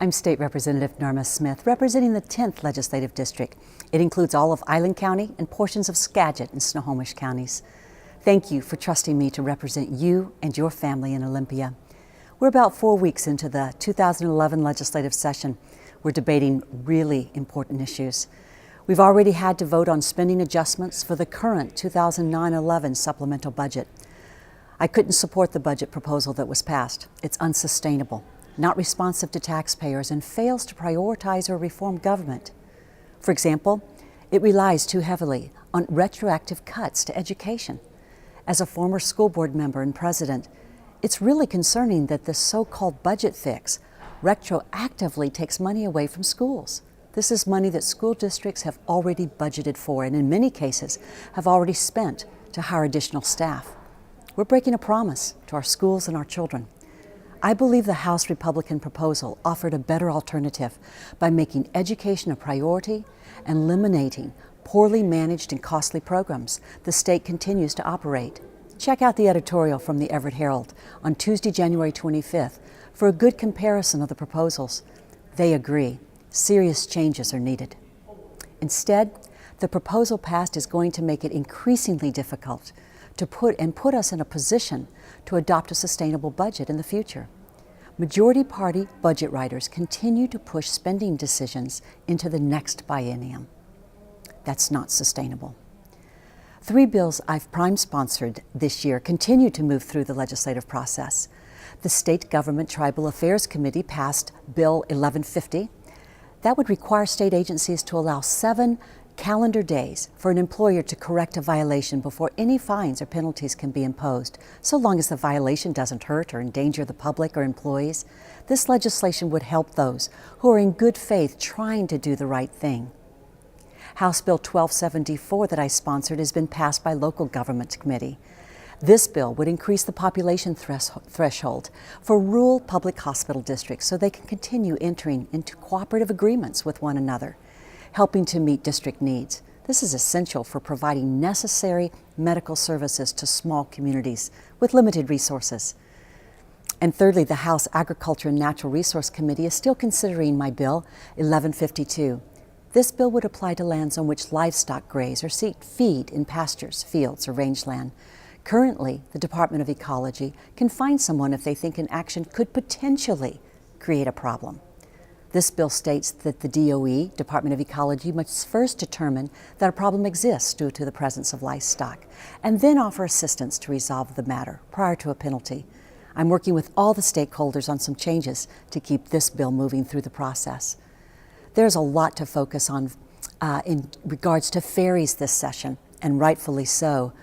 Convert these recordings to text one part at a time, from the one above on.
I'm State Representative Norma Smith, representing the 10th Legislative District. It includes all of Island County and portions of Skagit and Snohomish counties. Thank you for trusting me to represent you and your family in Olympia. We're about 4 weeks into the 2011 legislative session. We're debating really important issues. We've already had to vote on spending adjustments for the current 2009-11 supplemental budget. I couldn't support the budget proposal that was passed. It's unsustainable, not responsive to taxpayers, and fails to prioritize or reform government. For example, it relies too heavily on retroactive cuts to education. As a former school board member and president, it's really concerning that this so-called budget fix retroactively takes money away from schools. This is money that school districts have already budgeted for and in many cases have already spent to hire additional staff. We're breaking a promise to our schools and our children. I believe the House Republican proposal offered a better alternative by making education a priority and eliminating poorly managed and costly programs the state continues to operate. Check out the editorial from the Everett Herald on Tuesday, January 25th for a good comparison of the proposals. They agree. Serious changes are needed. Instead, the proposal passed is going to make it increasingly difficult to put us in a position to adopt a sustainable budget in the future. Majority Party budget writers continue to push spending decisions into the next biennium. That's not sustainable. 3 bills I've prime-sponsored this year continue to move through the legislative process. The State Government Tribal Affairs Committee passed Bill 1150. That would require state agencies to allow 7 calendar days for an employer to correct a violation before any fines or penalties can be imposed, so long as the violation doesn't hurt or endanger the public or employees. This legislation would help those who are in good faith trying to do the right thing. House Bill 1274 that I sponsored has been passed by Local Government Committee. This bill would increase the population threshold for rural public hospital districts so they can continue entering into cooperative agreements with one another, helping to meet district needs. This is essential for providing necessary medical services to small communities with limited resources. And thirdly, the House Agriculture and Natural Resource Committee is still considering my bill 1152. This bill would apply to lands on which livestock graze or seek feed in pastures, fields, or rangeland. Currently, the Department of Ecology can fine someone if they think an action could potentially create a problem. This bill states that the DOE, Department of Ecology, must first determine that a problem exists due to the presence of livestock, and then offer assistance to resolve the matter prior to a penalty. I'm working with all the stakeholders on some changes to keep this bill moving through the process. There's a lot to focus on in regards to ferries this session, and rightfully so.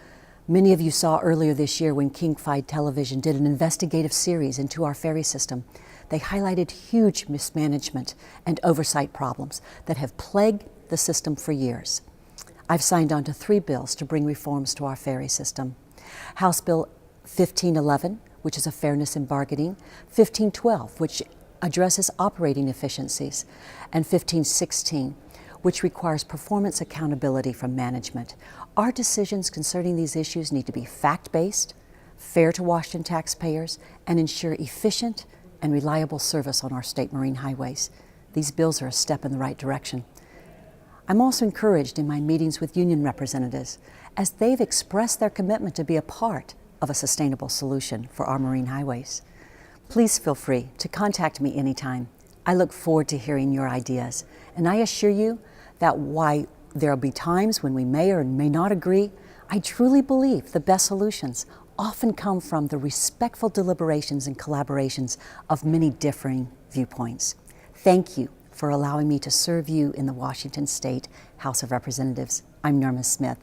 Many of you saw earlier this year when King Fide Television did an investigative series into our ferry system. They highlighted huge mismanagement and oversight problems that have plagued the system for years. I've signed on to 3 bills to bring reforms to our ferry system. House Bill 1511, which is a fairness in bargaining, 1512, which addresses operating efficiencies, and 1516, which requires performance accountability from management. Our decisions concerning these issues need to be fact-based, fair to Washington taxpayers, and ensure efficient and reliable service on our state marine highways. These bills are a step in the right direction. I'm also encouraged in my meetings with union representatives as they've expressed their commitment to be a part of a sustainable solution for our marine highways. Please feel free to contact me anytime. I look forward to hearing your ideas, and I assure you that while there will be times when we may or may not agree, I truly believe the best solutions often come from the respectful deliberations and collaborations of many differing viewpoints. Thank you for allowing me to serve you in the Washington State House of Representatives. I'm Norma Smith.